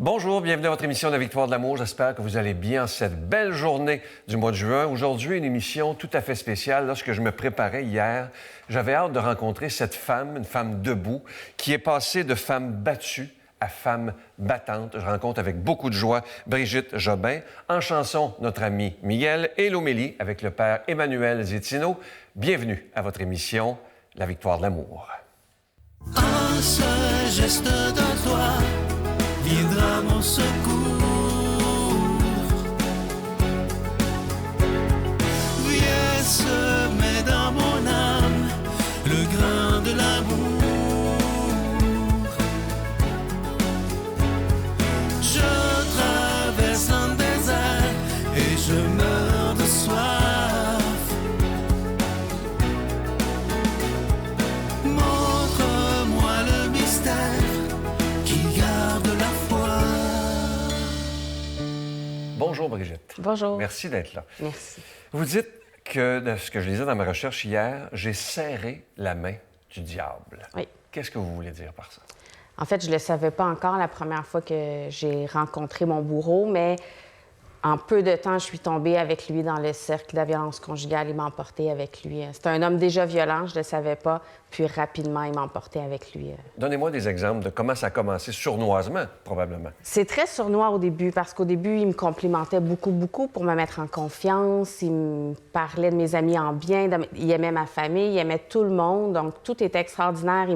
Bonjour, bienvenue à votre émission de la Victoire de l'amour. J'espère que vous allez bien cette belle journée du mois de juin. Aujourd'hui, une émission tout à fait spéciale. Lorsque je me préparais hier, j'avais hâte de rencontrer cette femme, une femme debout, qui est passée de femme battue à femme battante. Je rencontre avec beaucoup de joie Brigitte Jobin. En chanson, notre ami Miguel et l'homélie avec le père Emmanuel Zétino. Bienvenue à votre émission La Victoire de l'amour. Un seul geste de toi viendra mon secours. Viens semer dans mon âme le grain de l'amour. Je traverse un désert et je meurs de soif. Montre-moi le mystère qui garde la foi. Bonjour Brigitte. Bonjour. Merci d'être là. Merci. Vous dites que, de ce que je lisais dans ma recherche hier, j'ai serré la main du diable. Oui. Qu'est-ce que vous voulez dire par ça? En fait, je ne le savais pas encore la première fois que j'ai rencontré mon bourreau, mais en peu de temps, je suis tombée avec lui dans le cercle de la violence conjugale. Il m'a emportée avec lui. C'était un homme déjà violent, je ne le savais pas. Puis rapidement, il m'a emportée avec lui. Donnez-moi des exemples de comment ça a commencé sournoisement, probablement. C'est très sournois au début, parce qu'au début, il me complimentait beaucoup pour me mettre en confiance. Il me parlait de mes amis en bien. Il aimait ma famille, il aimait tout le monde. Donc, tout était extraordinaire.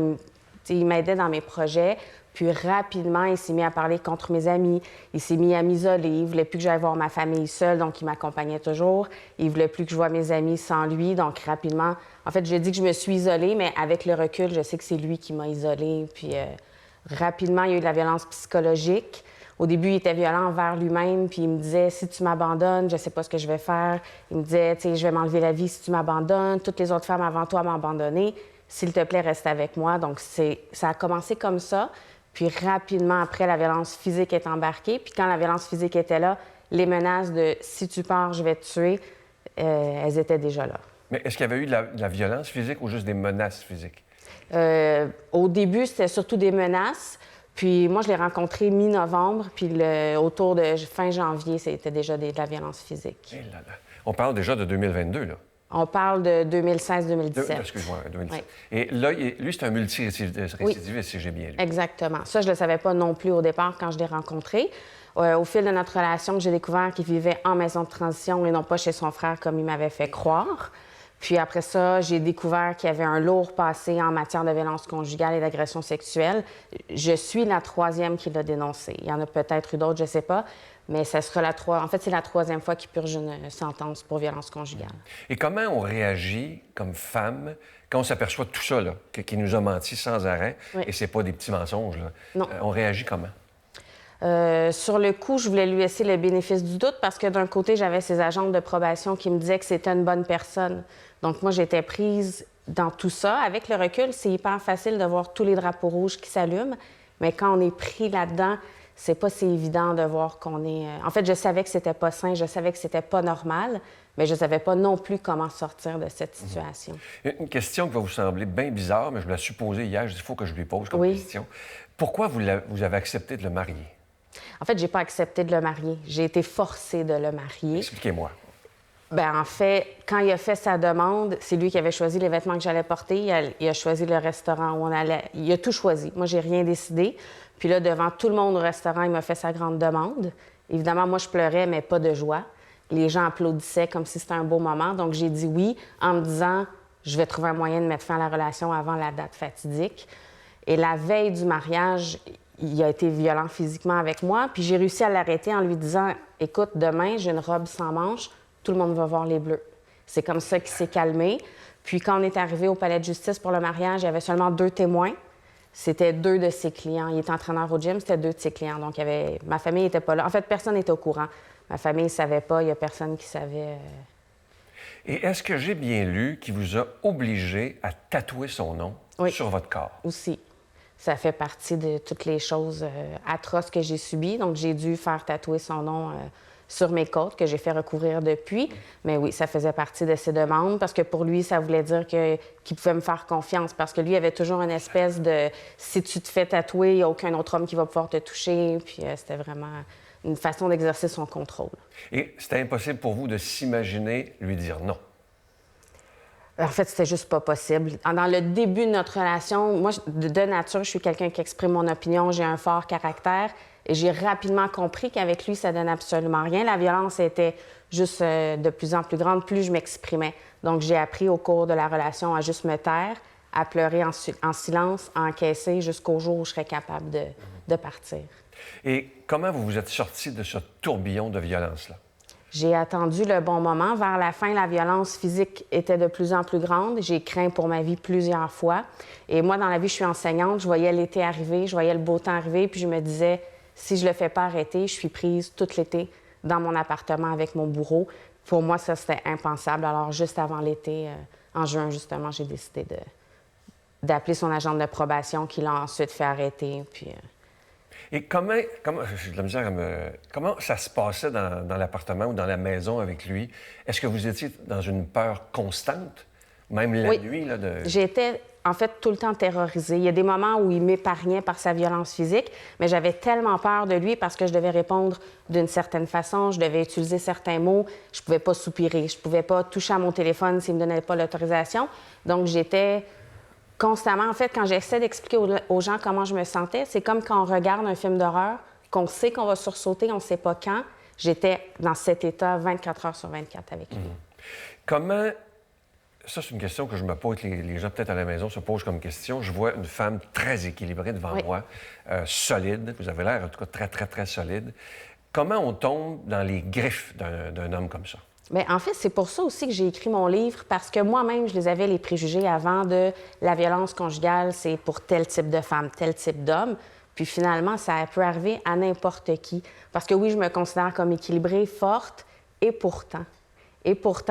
Il m'aidait dans mes projets. Puis rapidement, il s'est mis à parler contre mes amis. Il s'est mis à m'isoler. Il voulait plus que j'aille voir ma famille seule, donc il m'accompagnait toujours. Il voulait plus que je voie mes amis sans lui, donc rapidement... En fait, je dis que je me suis isolée, mais avec le recul, je sais que c'est lui qui m'a isolée. Puis rapidement, il y a eu de la violence psychologique. Au début, il était violent envers lui-même, puis il me disait « Si tu m'abandonnes, je sais pas ce que je vais faire. » Il me disait « Tu sais, je vais m'enlever la vie si tu m'abandonnes. Toutes les autres femmes avant toi m'ont abandonné. S'il te plaît, reste avec moi. » Donc, ça a commencé comme ça. Puis rapidement, après, la violence physique est embarquée. Puis quand la violence physique était là, les menaces de « si tu pars, je vais te tuer », elles étaient déjà là. Mais est-ce qu'il y avait eu de la violence physique ou juste des menaces physiques? Au début, c'était surtout des menaces. Puis moi, je l'ai rencontré mi-novembre. Puis autour de fin janvier, c'était déjà de la violence physique. Eh là là. On parle déjà de 2022, là. On parle de 2016-2017. Excuse-moi, 2017. Oui. Et là, lui, c'est un multirécidiviste, si j'ai bien lu. Exactement. Ça, je ne le savais pas non plus au départ quand je l'ai rencontré. Au fil de notre relation, j'ai découvert qu'il vivait en maison de transition et non pas chez son frère comme il m'avait fait croire. Puis après ça, j'ai découvert qu'il y avait un lourd passé en matière de violence conjugale et d'agression sexuelle. Je suis la troisième qui l'a dénoncé. Il y en a peut-être eu d'autres, je ne sais pas. Mais ça sera En fait, c'est la troisième fois qu'il purge une sentence pour violence conjugale. Et comment on réagit comme femme quand on s'aperçoit de tout ça, là, qu'il nous a menti sans arrêt, Oui. et c'est pas des petits mensonges, là? Non. On réagit comment? Sur le coup, je voulais lui laisser le bénéfice du doute parce que d'un côté, j'avais ses agentes de probation qui me disaient que c'était une bonne personne. Donc moi, j'étais prise dans tout ça. Avec le recul, c'est hyper facile de voir tous les drapeaux rouges qui s'allument, mais quand on est pris là-dedans, c'est pas si évident de voir qu'on est... En fait, je savais que c'était pas sain, je savais que c'était pas normal, mais je savais pas non plus comment sortir de cette situation. Une question qui va vous sembler bien bizarre, mais je me l'ai supposée hier, je dis, il faut que je lui pose comme Oui. question. Pourquoi vous avez accepté de le marier? En fait, j'ai pas accepté de le marier. J'ai été forcée de le marier. Expliquez-moi. Bien, en fait, quand il a fait sa demande, c'est lui qui avait choisi les vêtements que j'allais porter. Il a choisi le restaurant où on allait. Il a tout choisi. Moi, j'ai rien décidé. Puis là, devant tout le monde au restaurant, il m'a fait sa grande demande. Évidemment, moi, je pleurais, mais pas de joie. Les gens applaudissaient comme si c'était un beau moment. Donc, j'ai dit oui en me disant, je vais trouver un moyen de mettre fin à la relation avant la date fatidique. Et la veille du mariage, il a été violent physiquement avec moi. Puis j'ai réussi à l'arrêter en lui disant, écoute, demain, j'ai une robe sans manches. Tout le monde va voir les bleus. C'est comme ça qu'il s'est calmé. Puis quand on est arrivé au palais de justice pour le mariage, il y avait seulement 2 témoins. C'était 2 de ses clients. Il était entraîneur au gym, c'était 2 de ses clients. Donc, ma famille n'était pas là. En fait, personne n'était au courant. Ma famille ne savait pas. Il n'y a personne qui savait. Et est-ce que j'ai bien lu qu'il vous a obligé à tatouer son nom sur votre corps? Aussi. Ça fait partie de toutes les choses atroces que j'ai subies. Donc, j'ai dû faire tatouer son nom sur mes côtes que j'ai fait recouvrir depuis. Mais oui, ça faisait partie de ses demandes parce que pour lui, ça voulait dire qu'il pouvait me faire confiance parce que lui avait toujours une espèce de si tu te fais tatouer, il n'y a aucun autre homme qui va pouvoir te toucher. Puis c'était vraiment une façon d'exercer son contrôle. Et c'était impossible pour vous de s'imaginer lui dire non. En fait, c'était juste pas possible. Dans le début de notre relation, moi, de nature, je suis quelqu'un qui exprime mon opinion, j'ai un fort caractère et j'ai rapidement compris qu'avec lui, ça donne absolument rien. La violence était juste de plus en plus grande, plus je m'exprimais. Donc, j'ai appris au cours de la relation à juste me taire, à pleurer en silence, à encaisser jusqu'au jour où je serais capable de partir. Et comment vous vous êtes sorti de ce tourbillon de violence-là? J'ai attendu le bon moment. Vers la fin, la violence physique était de plus en plus grande. J'ai craint pour ma vie plusieurs fois. Et moi, dans la vie, je suis enseignante. Je voyais l'été arriver, je voyais le beau temps arriver, puis je me disais, si je le fais pas arrêter, je suis prise tout l'été dans mon appartement avec mon bourreau. Pour moi, ça, c'était impensable. Alors, juste avant l'été, en juin, justement, j'ai décidé d'appeler son agent de probation qui l'a ensuite fait arrêter. Puis, Et comment j'ai de la misère comment ça se passait dans l'appartement ou dans la maison avec lui? Est-ce que vous étiez dans une peur constante, même la oui. nuit? Là, J'étais, en fait, tout le temps terrorisée. Il y a des moments où il m'épargnait par sa violence physique, mais j'avais tellement peur de lui parce que je devais répondre d'une certaine façon, je devais utiliser certains mots, je pouvais pas soupirer, je pouvais pas toucher à mon téléphone s'il me donnait pas l'autorisation. Donc, j'étais constamment, en fait, quand j'essaie d'expliquer aux gens comment je me sentais, c'est comme quand on regarde un film d'horreur, qu'on sait qu'on va sursauter, on ne sait pas quand. J'étais dans cet état 24 heures sur 24 avec lui. Comment... Ça, c'est une question que je me pose, les gens peut-être à la maison se posent comme question. Je vois une femme très équilibrée devant moi, solide. Vous avez l'air, en tout cas, très, très, très solide. Comment on tombe dans les griffes d'un homme comme ça? Bien, en fait, c'est pour ça aussi que j'ai écrit mon livre, parce que moi-même, je les avais, les préjugés avant de la violence conjugale, c'est pour tel type de femme, tel type d'homme. Puis finalement, ça peut arriver à n'importe qui. Parce que oui, je me considère comme équilibrée, forte, et pourtant,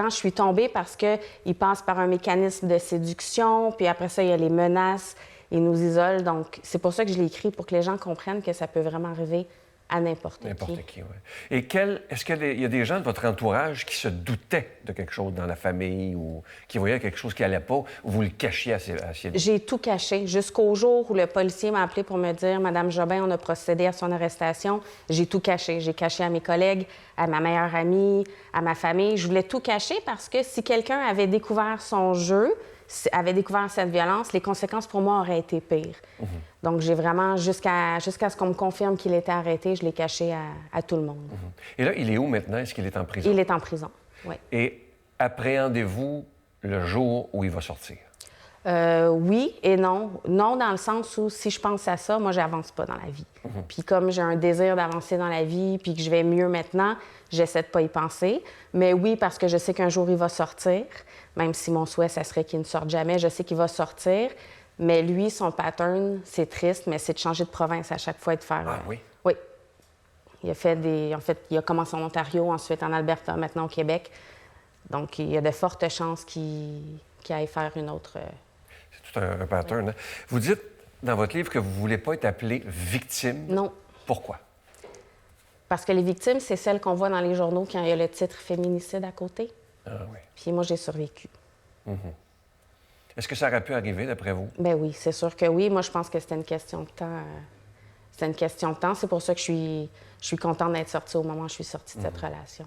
je suis tombée parce qu'il passe par un mécanisme de séduction, puis après ça, il y a les menaces, il nous isole. Donc, c'est pour ça que je l'ai écrit, pour que les gens comprennent que ça peut vraiment arriver à n'importe qui. N'importe qui, oui. Et est-ce qu'il y a des gens de votre entourage qui se doutaient de quelque chose dans la famille ou qui voyaient quelque chose qui n'allait pas ou vous le cachiez à ses J'ai tout caché jusqu'au jour où le policier m'a appelé pour me dire « Madame Jobin, on a procédé à son arrestation ». J'ai tout caché. J'ai caché à mes collègues, à ma meilleure amie, à ma famille. Je voulais tout cacher parce que si quelqu'un avait découvert son jeu, avait découvert cette violence, les conséquences pour moi auraient été pires. Donc, j'ai vraiment, jusqu'à ce qu'on me confirme qu'il était arrêté, je l'ai caché à tout le monde. Et là, il est où maintenant? Est-ce qu'il est en prison? Il est en prison, oui. Et appréhendez-vous le jour où il va sortir? Oui et non. Non, dans le sens où si je pense à ça, moi, j'avance pas dans la vie. Puis comme j'ai un désir d'avancer dans la vie puis que je vais mieux maintenant, j'essaie de pas y penser. Mais oui, parce que je sais qu'un jour, il va sortir. Même si mon souhait, ça serait qu'il ne sorte jamais, je sais qu'il va sortir. Mais lui, son pattern, c'est triste, mais c'est de changer de province à chaque fois et de faire... Ah oui? Oui. Il a fait En fait, il a commencé en Ontario, ensuite en Alberta, maintenant au Québec. Donc, il y a de fortes chances qu'il aille faire une autre... C'est tout un pattern. Hein? Vous dites dans votre livre que vous ne voulez pas être appelée victime. Non. Pourquoi? Parce que les victimes, c'est celles qu'on voit dans les journaux quand il y a le titre « Féminicide » à côté. Ah oui. Puis moi, j'ai survécu. Est-ce que ça aurait pu arriver, d'après vous? Bien oui, c'est sûr que oui. Moi, je pense que c'était une question de temps. C'était une question de temps. C'est pour ça que je suis contente d'être sortie au moment où je suis sortie de cette relation.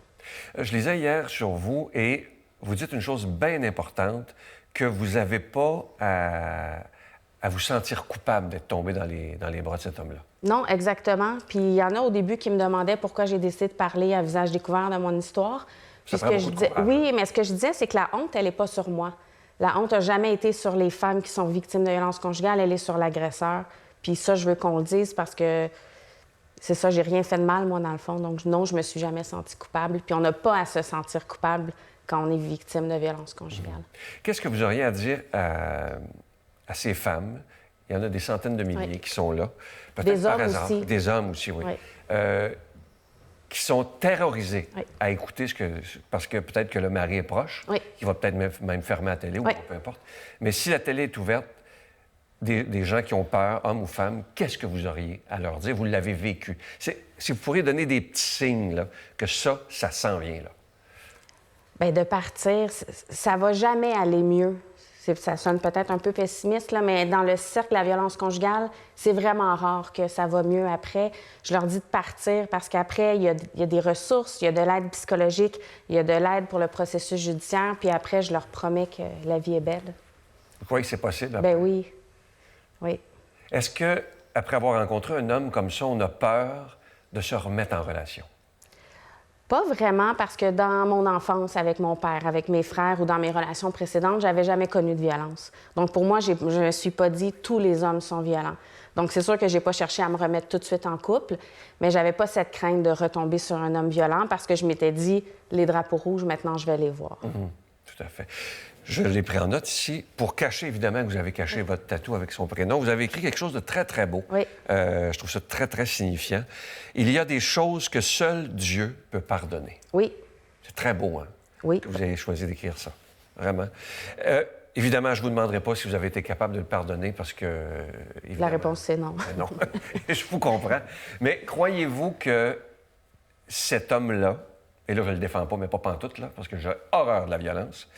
Je lisais hier sur vous et vous dites une chose bien importante, que vous n'avez pas à vous sentir coupable d'être tombé dans les bras de cet homme-là. Non, exactement. Puis il y en a au début qui me demandaient pourquoi j'ai décidé de parler à visage découvert de mon histoire. Ça Puis prend beaucoup de courage. oui, mais ce que je disais, c'est que la honte, elle n'est pas sur moi. La honte n'a jamais été sur les femmes qui sont victimes de violences conjugales, elle est sur l'agresseur. Puis ça, je veux qu'on le dise parce que c'est ça, j'ai rien fait de mal, moi, dans le fond. Donc non, je me suis jamais sentie coupable. Puis on n'a pas à se sentir coupable quand on est victime de violences conjugales. Qu'est-ce que vous auriez à dire à ces femmes? Il y en a des centaines de milliers qui sont là. Peut-être Des par hommes hasard. aussi. Des hommes aussi, oui. Oui. Qui sont terrorisés Oui. à écouter parce que peut-être que le mari est proche, Oui. qui va peut-être même fermer la télé ou Oui. peu importe. Mais si la télé est ouverte, des gens qui ont peur, hommes ou femmes, qu'est-ce que vous auriez à leur dire? Vous l'avez vécu. Si vous pourriez donner des petits signes là, que ça s'en vient, là. Bien, de partir, ça va jamais aller mieux. Ça sonne peut-être un peu pessimiste, là, mais dans le cercle de la violence conjugale, c'est vraiment rare que ça va mieux après. Je leur dis de partir parce qu'après, il y a des ressources, il y a de l'aide psychologique, il y a de l'aide pour le processus judiciaire, puis après, je leur promets que la vie est belle. Vous croyez que c'est possible? Après? Ben oui. Oui. Est-ce que, après avoir rencontré un homme comme ça, on a peur de se remettre en relation? Pas vraiment, parce que dans mon enfance, avec mon père, avec mes frères ou dans mes relations précédentes, j'avais jamais connu de violence. Donc, pour moi, je ne me suis pas dit « tous les hommes sont violents ». Donc, c'est sûr que j'ai pas cherché à me remettre tout de suite en couple, mais j'avais pas cette crainte de retomber sur un homme violent parce que je m'étais dit « les drapeaux rouges, maintenant, je vais les voir ». Tout à fait. Je l'ai pris en note ici pour cacher, évidemment, que vous avez caché votre tatou avec son prénom. Vous avez écrit quelque chose de très, très beau. Oui. Je trouve ça très, très signifiant. Il y a des choses que seul Dieu peut pardonner. Oui. C'est très beau, hein? Oui. Que vous ayez choisi d'écrire ça. Vraiment. Évidemment, je ne vous demanderai pas si vous avez été capable de le pardonner parce que... La réponse, c'est non. Non. Je vous comprends. Mais croyez-vous que cet homme-là, et là, je ne le défends pas, mais pas pantoute, là, parce que j'ai horreur de la violence,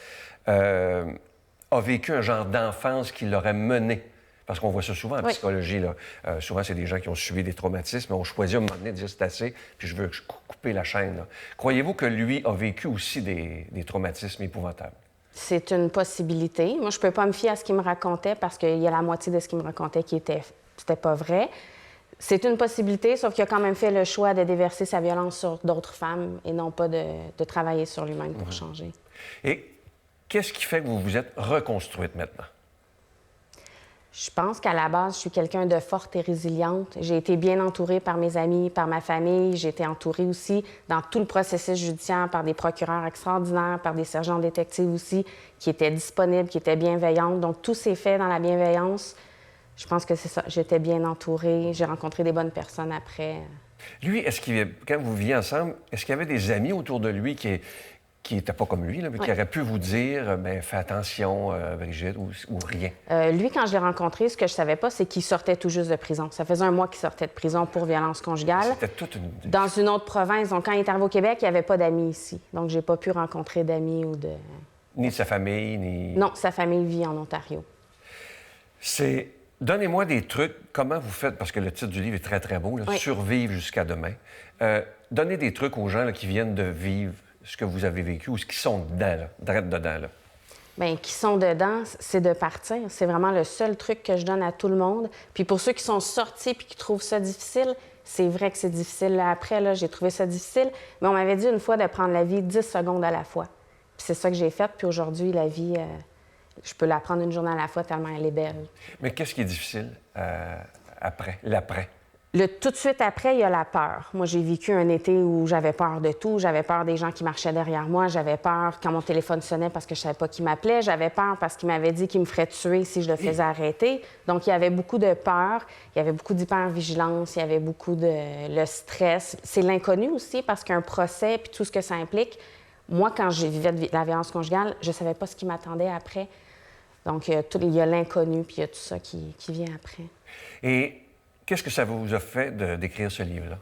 a vécu un genre d'enfance qui l'aurait mené. Parce qu'on voit ça souvent en psychologie. Là. Souvent, c'est des gens qui ont subi des traumatismes, mais on choisit à un moment donné de dire c'est assez, puis je veux couper la chaîne. Là. Croyez-vous que lui a vécu aussi des traumatismes épouvantables? C'est une possibilité. Moi, je peux pas me fier à ce qu'il me racontait parce qu'il y a la moitié de ce qu'il me racontait qui c'était pas vrai. C'est une possibilité, sauf qu'il a quand même fait le choix de déverser sa violence sur d'autres femmes et non pas de travailler sur lui-même pour changer. Et qu'est-ce qui fait que vous vous êtes reconstruite maintenant? Je pense qu'à la base, je suis quelqu'un de forte et résiliente. J'ai été bien entourée par mes amis, par ma famille. J'ai été entourée aussi dans tout le processus judiciaire par des procureurs extraordinaires, par des sergents détectives aussi, qui étaient disponibles, qui étaient bienveillantes. Donc, tout s'est fait dans la bienveillance. Je pense que c'est ça. J'étais bien entourée. J'ai rencontré des bonnes personnes après. Lui, quand vous viviez ensemble, est-ce qu'il y avait des amis autour de lui qui n'étaient pas comme lui, là, mais qui auraient pu vous dire fais attention, Brigitte, ou rien? Lui, quand je l'ai rencontré, ce que je savais pas, c'est qu'il sortait tout juste de prison. Ça faisait un mois qu'il sortait de prison pour violence conjugale. C'était toute une... Dans une autre province. Donc, quand il est arrivé au Québec, il n'y avait pas d'amis ici. Donc, j'ai pas pu rencontrer d'amis ou de... Ni de sa famille, ni... Non, sa famille vit en Ontario. Donnez-moi des trucs, comment vous faites, parce que le titre du livre est très, très beau, là, Survivre jusqu'à demain. Donnez des trucs aux gens là, qui viennent de vivre ce que vous avez vécu ou ce qui sont dedans, là, direct dedans. Là. Bien, qui sont dedans, c'est de partir. C'est vraiment le seul truc que je donne à tout le monde. Puis pour ceux qui sont sortis puis qui trouvent ça difficile, c'est vrai que c'est difficile. Là, après, là, j'ai trouvé ça difficile, mais on m'avait dit une fois de prendre la vie 10 secondes à la fois. Puis c'est ça que j'ai fait. Puis aujourd'hui, la vie... je peux la prendre une journée à la fois tellement elle est belle. Mais qu'est-ce qui est difficile après, l'après? Tout de suite après, il y a la peur. Moi, j'ai vécu un été où j'avais peur de tout. J'avais peur des gens qui marchaient derrière moi. J'avais peur quand mon téléphone sonnait parce que je savais pas qui m'appelait. J'avais peur parce qu'il m'avait dit qu'il me ferait tuer si je le faisais arrêter. Donc, il y avait beaucoup de peur. Il y avait beaucoup d'hypervigilance. Il y avait beaucoup le stress. C'est l'inconnu aussi parce qu'un procès puis tout ce que ça implique. Moi, quand je vivais de la violence conjugale, je savais pas ce qui m'attendait après. Donc, il y a l'inconnu, puis il y a tout ça qui vient après. Et qu'est-ce que ça vous a fait d'écrire ce livre-là?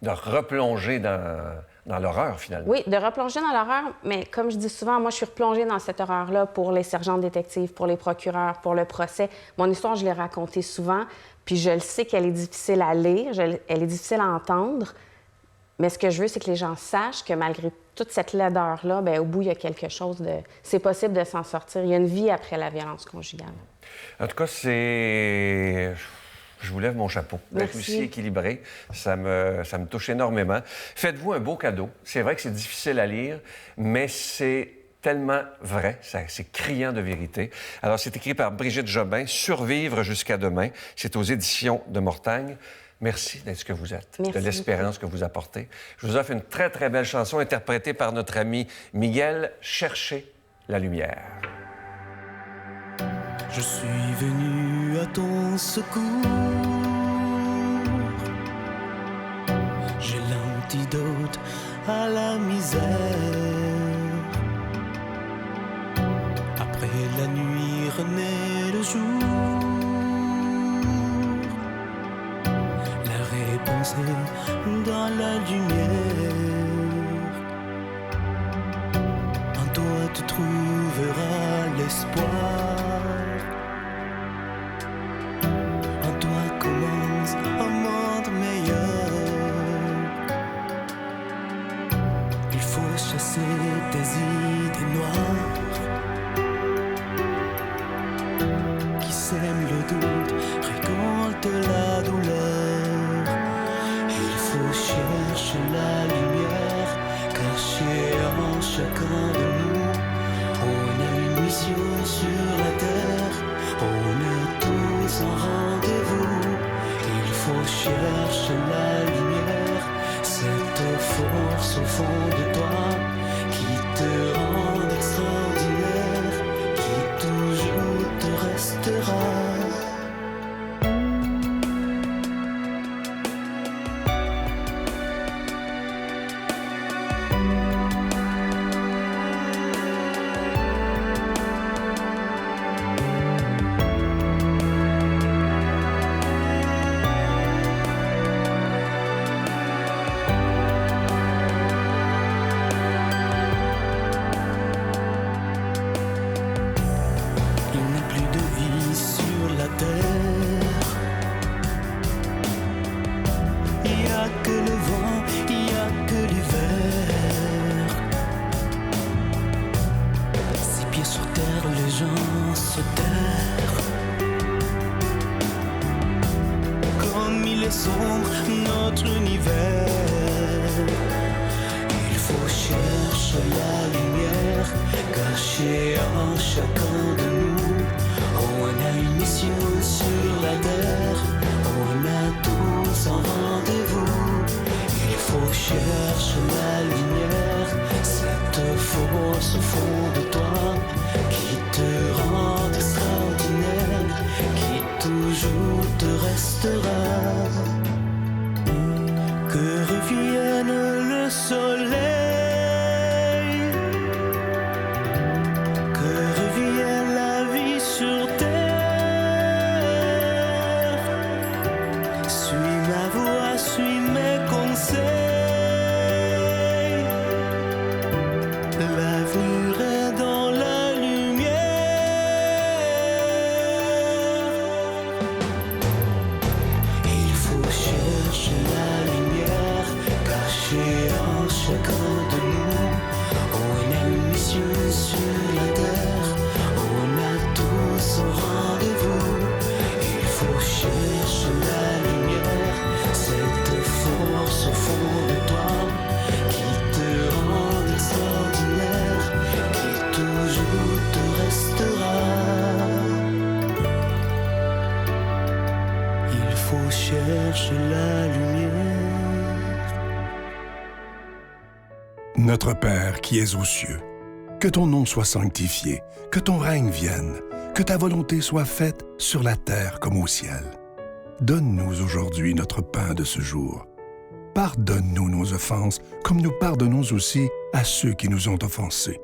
De replonger dans l'horreur, finalement? Oui, de replonger dans l'horreur, mais comme je dis souvent, moi, je suis replongée dans cette horreur-là pour les sergents détectives, pour les procureurs, pour le procès. Mon histoire, je l'ai racontée souvent, puis je le sais qu'elle est difficile à lire, elle est difficile à entendre, mais ce que je veux, c'est que les gens sachent que malgré toute cette laideur-là, bien, au bout, il y a quelque chose de... C'est possible de s'en sortir. Il y a une vie après la violence conjugale. En tout cas, c'est... Je vous lève mon chapeau. D'être Merci. aussi équilibré, ça me touche énormément. Faites-vous un beau cadeau. C'est vrai que c'est difficile à lire, mais c'est tellement vrai, c'est criant de vérité. Alors, c'est écrit par Brigitte Jobin, Survivre jusqu'à demain. C'est aux éditions de Mortagne. Merci d'être ce que vous êtes, Merci de l'espérance que vous apportez. Je vous offre une très, très belle chanson interprétée par notre ami Miguel, Cherchez la lumière. Je suis venu à ton secours. J'ai l'antidote à la misère. Après la nuit renaît le jour. danser dans la lumière. En toi tu trouveras l'espoir. En toi commence un monde meilleur. Il faut chasser tes idées noires qui sèment le doute, récolte la douleur. Il faut chercher la lumière cachée en chacun de nous. On a une mission sur la terre, on est tous en rendez-vous. Il faut chercher la lumière, cette force au fond de toi qui te rend extraordinaire, qui toujours te restera. Notre Père qui es aux cieux, que ton nom soit sanctifié, que ton règne vienne, que ta volonté soit faite sur la terre comme au ciel. Donne-nous aujourd'hui notre pain de ce jour. Pardonne-nous nos offenses, comme nous pardonnons aussi à ceux qui nous ont offensés.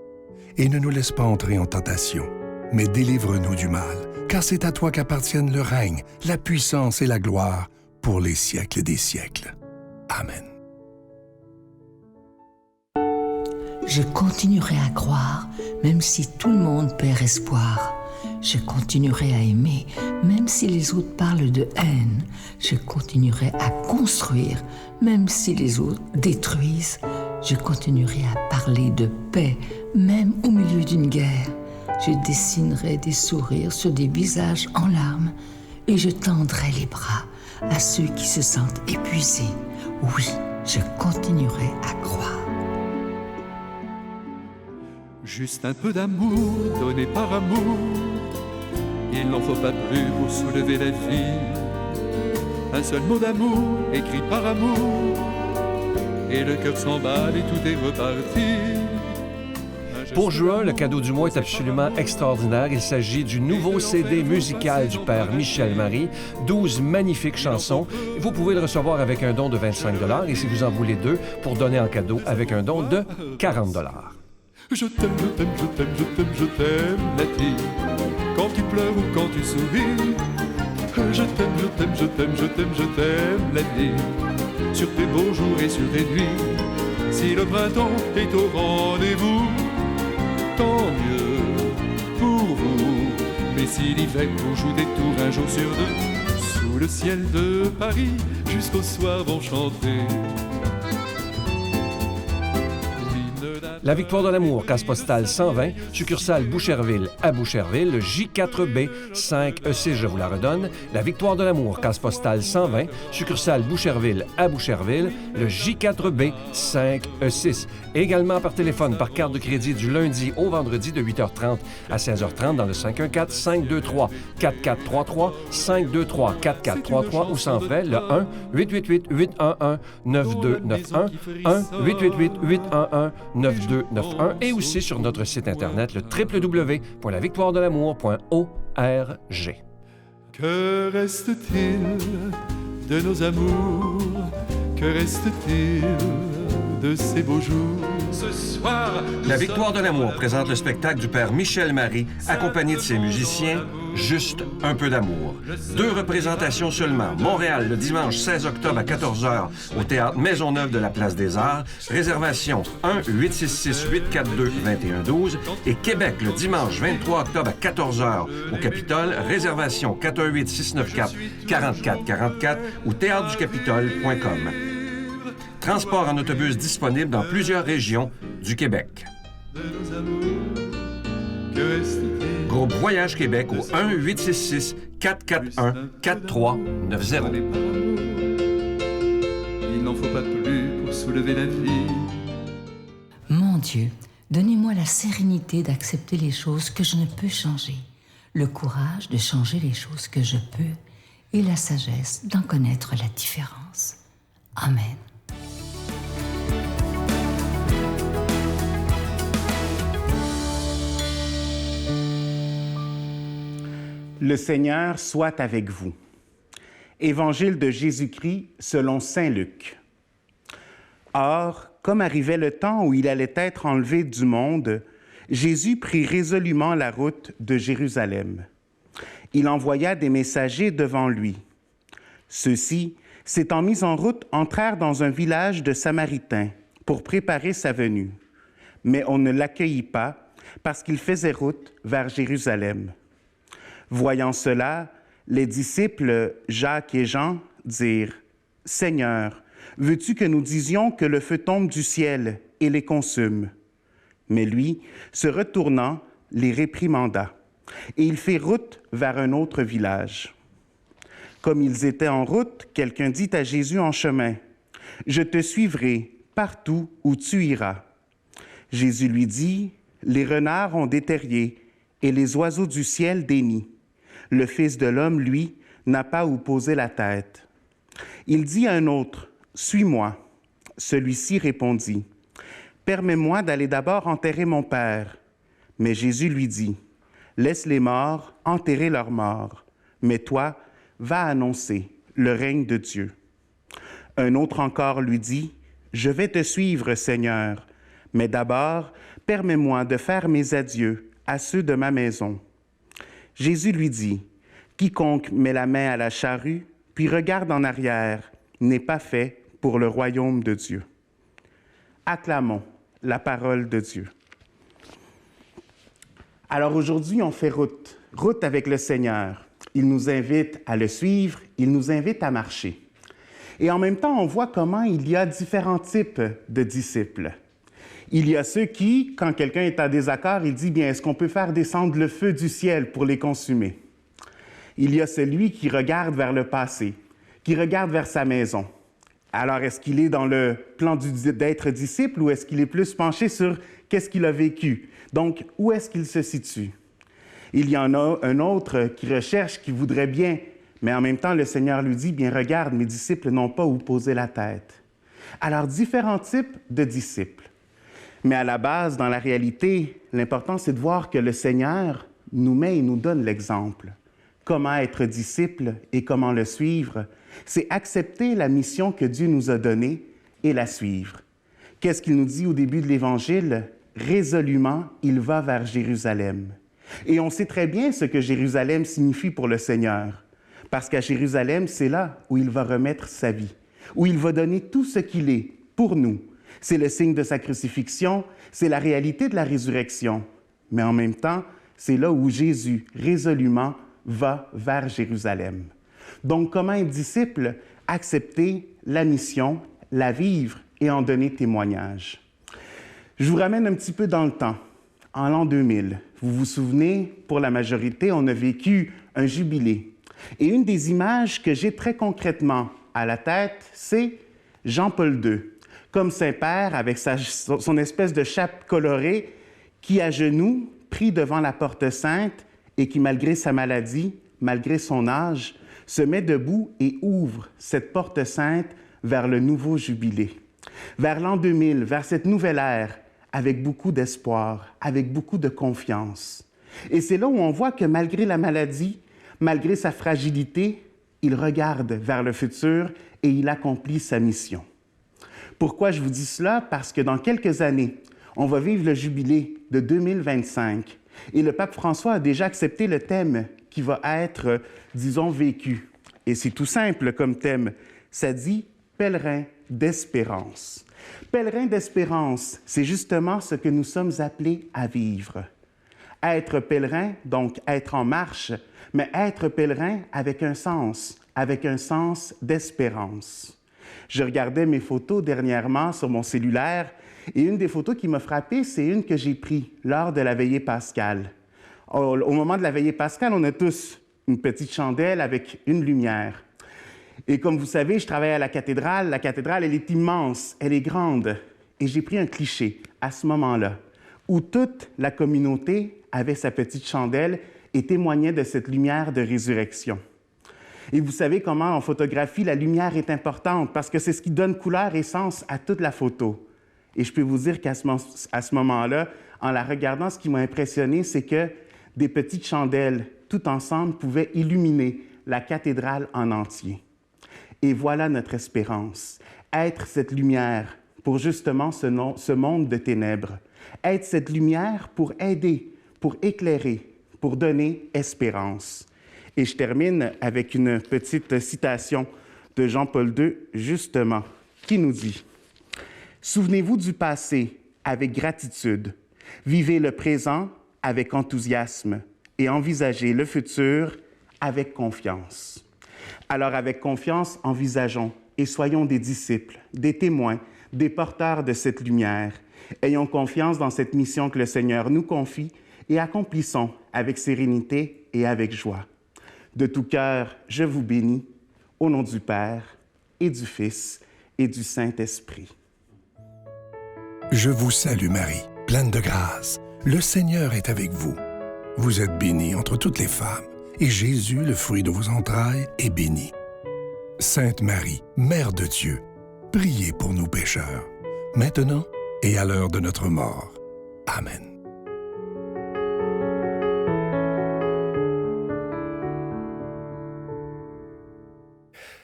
Et ne nous laisse pas entrer en tentation, mais délivre-nous du mal, car c'est à toi qu'appartiennent le règne, la puissance et la gloire pour les siècles des siècles. Amen. Je continuerai à croire, même si tout le monde perd espoir. Je continuerai à aimer, même si les autres parlent de haine. Je continuerai à construire, même si les autres détruisent. Je continuerai à parler de paix, même au milieu d'une guerre. Je dessinerai des sourires sur des visages en larmes et je tendrai les bras à ceux qui se sentent épuisés. Oui, je continuerai à croire. Juste un peu d'amour donné par amour, il n'en faut pas plus pour soulever la vie. Un seul mot d'amour écrit par amour, et le cœur s'emballe et tout est reparti. Pour juin, le cadeau du mois est absolument extraordinaire. Il s'agit du nouveau CD musical du père Michel Marie, 12 magnifiques chansons. Vous pouvez le recevoir avec un don de 25 $ et si vous en voulez deux, pour donner en cadeau avec un don de 40 $. Je t'aime, je t'aime, je t'aime, je t'aime, je t'aime, la vie. Quand tu pleures ou quand tu souris, je t'aime, je t'aime, je t'aime, je t'aime, je t'aime, la vie. sur tes beaux jours et sur tes nuits. Si le printemps est au rendez-vous, tant mieux pour vous. Mais si l'hiver vous joue des tours un jour sur deux, sous le ciel de Paris, jusqu'au soir vont chanter. La Victoire de l'amour, case postale 120, succursale Boucherville à Boucherville, le J4B 5E6, je vous la redonne. La Victoire de l'amour, case postale 120, succursale Boucherville à Boucherville, le J4B 5E6. Également par téléphone, par carte de crédit du lundi au vendredi de 8h30 à 16h30 dans le 514-523-4433, 523-4433 ou sans frais, le 1-888-811-9291, 1-888-811-9291 et aussi sur notre site internet le www.lavictoiredelamour.org. Que reste-t-il de nos amours? Que reste-t-il de ces beaux jours? Ce soir, La Victoire de l'amour présente le spectacle du père Michel Marie, accompagné de ses musiciens, Juste un peu d'amour. 2 représentations seulement. Montréal, le dimanche 16 octobre à 14h au Théâtre Maisonneuve de la Place des Arts. Réservation 1-866-842-2112. Et Québec, le dimanche 23 octobre à 14h au Capitole. Réservation 418-694-4444 ou théâtreducapitole.com. Transport en autobus disponible dans plusieurs régions du Québec. Groupe Voyage Québec au 1-866-441-4390. Il n'en faut pas plus pour soulever la vie. Mon Dieu, donnez-moi la sérénité d'accepter les choses que je ne peux changer, le courage de changer les choses que je peux et la sagesse d'en connaître la différence. Amen. Le Seigneur soit avec vous. Évangile de Jésus-Christ selon saint Luc. Or, comme arrivait le temps où il allait être enlevé du monde, Jésus prit résolument la route de Jérusalem. Il envoya des messagers devant lui. Ceux-ci, s'étant mis en route, entrèrent dans un village de Samaritains pour préparer sa venue. Mais on ne l'accueillit pas parce qu'il faisait route vers Jérusalem. Voyant cela, les disciples Jacques et Jean dirent « Seigneur, veux-tu que nous disions que le feu tombe du ciel et les consume? » Mais lui, se retournant, les réprimanda, et il fit route vers un autre village. Comme ils étaient en route, quelqu'un dit à Jésus en chemin « Je te suivrai partout où tu iras. » Jésus lui dit « Les renards ont des terriers et les oiseaux du ciel des nids. Le Fils de l'homme, lui, n'a pas où poser la tête. » Il dit à un autre, « Suis-moi. » Celui-ci répondit, « Permets-moi d'aller d'abord enterrer mon Père. » Mais Jésus lui dit, « Laisse les morts enterrer leurs morts, mais toi, va annoncer le règne de Dieu. » Un autre encore lui dit, « Je vais te suivre, Seigneur, mais d'abord, permets-moi de faire mes adieux à ceux de ma maison. » Jésus lui dit, « Quiconque met la main à la charrue, puis regarde en arrière, n'est pas fait pour le royaume de Dieu. » Acclamons la parole de Dieu. Alors aujourd'hui, on fait route avec le Seigneur. Il nous invite à le suivre, il nous invite à marcher. Et en même temps, on voit comment il y a différents types de disciples. Il y a ceux qui, quand quelqu'un est en désaccord, il dit, bien, est-ce qu'on peut faire descendre le feu du ciel pour les consumer? Il y a celui qui regarde vers le passé, qui regarde vers sa maison. Alors, est-ce qu'il est dans le plan d'être disciple ou est-ce qu'il est plus penché sur qu'est-ce qu'il a vécu? Donc, où est-ce qu'il se situe? Il y en a un autre qui recherche, qui voudrait bien, mais en même temps, le Seigneur lui dit, bien, regarde, mes disciples n'ont pas où poser la tête. Alors, différents types de disciples. Mais à la base, dans la réalité, l'important, c'est de voir que le Seigneur nous met et nous donne l'exemple. Comment être disciple et comment le suivre, c'est accepter la mission que Dieu nous a donnée et la suivre. Qu'est-ce qu'il nous dit au début de l'Évangile? Résolument, il va vers Jérusalem. Et on sait très bien ce que Jérusalem signifie pour le Seigneur, parce qu'à Jérusalem, c'est là où il va remettre sa vie. où il va donner tout ce qu'il est pour nous. C'est le signe de sa crucifixion, c'est la réalité de la résurrection. Mais en même temps, c'est là où Jésus, résolument, va vers Jérusalem. Donc, comment un disciple accepter la mission, la vivre et en donner témoignage? Je vous ramène un petit peu dans le temps, en l'an 2000. Vous vous souvenez, pour la majorité, on a vécu un jubilé. Et une des images que j'ai très concrètement à la tête, c'est Jean-Paul II, comme Saint-Père avec son espèce de chape colorée qui, à genoux, prie devant la porte sainte et qui, malgré sa maladie, malgré son âge, se met debout et ouvre cette porte sainte vers le nouveau jubilé, vers l'an 2000, vers cette nouvelle ère, avec beaucoup d'espoir, avec beaucoup de confiance. Et c'est là où on voit que malgré la maladie, malgré sa fragilité, il regarde vers le futur et il accomplit sa mission. Pourquoi je vous dis cela? Parce que dans quelques années, on va vivre le jubilé de 2025 et le pape François a déjà accepté le thème qui va être, disons, vécu. Et c'est tout simple comme thème. Ça dit « pèlerin d'espérance ». Pèlerin d'espérance, c'est justement ce que nous sommes appelés à vivre. Être pèlerin, donc être en marche, mais être pèlerin avec un sens d'espérance. Je regardais mes photos dernièrement sur mon cellulaire et une des photos qui m'a frappé, c'est une que j'ai prise lors de la veillée pascale. Au moment de la veillée pascale, on a tous une petite chandelle avec une lumière. Et comme vous savez, je travaille à la cathédrale. La cathédrale, elle est immense, elle est grande. Et j'ai pris un cliché à ce moment-là, où toute la communauté avait sa petite chandelle et témoignait de cette lumière de résurrection. Et vous savez comment, en photographie, la lumière est importante parce que c'est ce qui donne couleur et sens à toute la photo. Et je peux vous dire qu'à ce moment-là, en la regardant, ce qui m'a impressionné, c'est que des petites chandelles, tout ensemble, pouvaient illuminer la cathédrale en entier. Et voilà notre espérance, être cette lumière pour justement ce monde de ténèbres, être cette lumière pour aider, pour éclairer, pour donner espérance. Et je termine avec une petite citation de Jean-Paul II, justement, qui nous dit « Souvenez-vous du passé avec gratitude, vivez le présent avec enthousiasme et envisagez le futur avec confiance. » Alors, avec confiance, envisageons et soyons des disciples, des témoins, des porteurs de cette lumière. Ayons confiance dans cette mission que le Seigneur nous confie et accomplissons avec sérénité et avec joie. De tout cœur, je vous bénis, au nom du Père et du Fils et du Saint-Esprit. Je vous salue Marie, pleine de grâce. Le Seigneur est avec vous. Vous êtes bénie entre toutes les femmes, et Jésus, le fruit de vos entrailles, est béni. Sainte Marie, Mère de Dieu, priez pour nous pécheurs, maintenant et à l'heure de notre mort. Amen.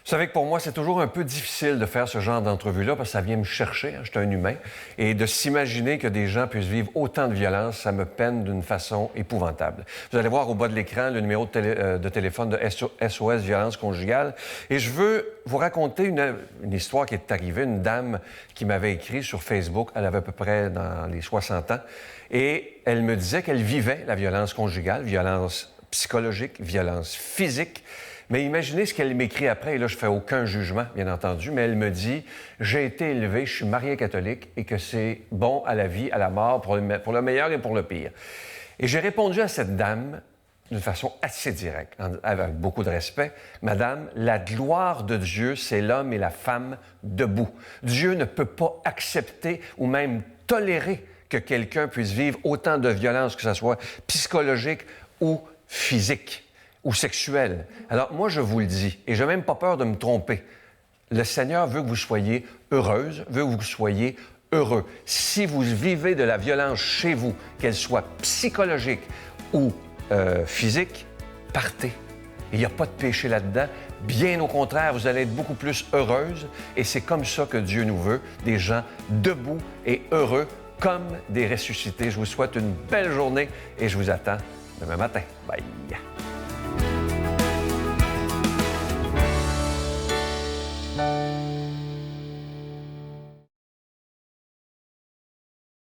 Vous savez que pour moi, c'est toujours un peu difficile de faire ce genre d'entrevue-là parce que ça vient me chercher, je suis un humain, et de s'imaginer que des gens puissent vivre autant de violence, ça me peine d'une façon épouvantable. Vous allez voir au bas de l'écran le numéro de téléphone de SOS Violence Conjugale, et je veux vous raconter une histoire qui est arrivée, une dame qui m'avait écrit sur Facebook, elle avait à peu près dans les 60 ans, et elle me disait qu'elle vivait la violence conjugale, violence psychologique, violence physique. Mais imaginez ce qu'elle m'écrit après, et là, je ne fais aucun jugement, bien entendu, mais elle me dit « J'ai été élevée, je suis mariée catholique et que c'est bon à la vie, à la mort, pour le meilleur et pour le pire. » Et j'ai répondu à cette dame d'une façon assez directe, avec beaucoup de respect. « Madame, la gloire de Dieu, c'est l'homme et la femme debout. Dieu ne peut pas accepter ou même tolérer que quelqu'un puisse vivre autant de violence, que ce soit psychologique ou physique. Ou sexuelle. Alors, moi, je vous le dis, et je n'ai même pas peur de me tromper. Le Seigneur veut que vous soyez heureuse, veut que vous soyez heureux. Si vous vivez de la violence chez vous, qu'elle soit psychologique ou physique, partez. Il n'y a pas de péché là-dedans. Bien au contraire, vous allez être beaucoup plus heureuse, et c'est comme ça que Dieu nous veut, des gens debout et heureux, comme des ressuscités. Je vous souhaite une belle journée, et je vous attends demain matin. Bye!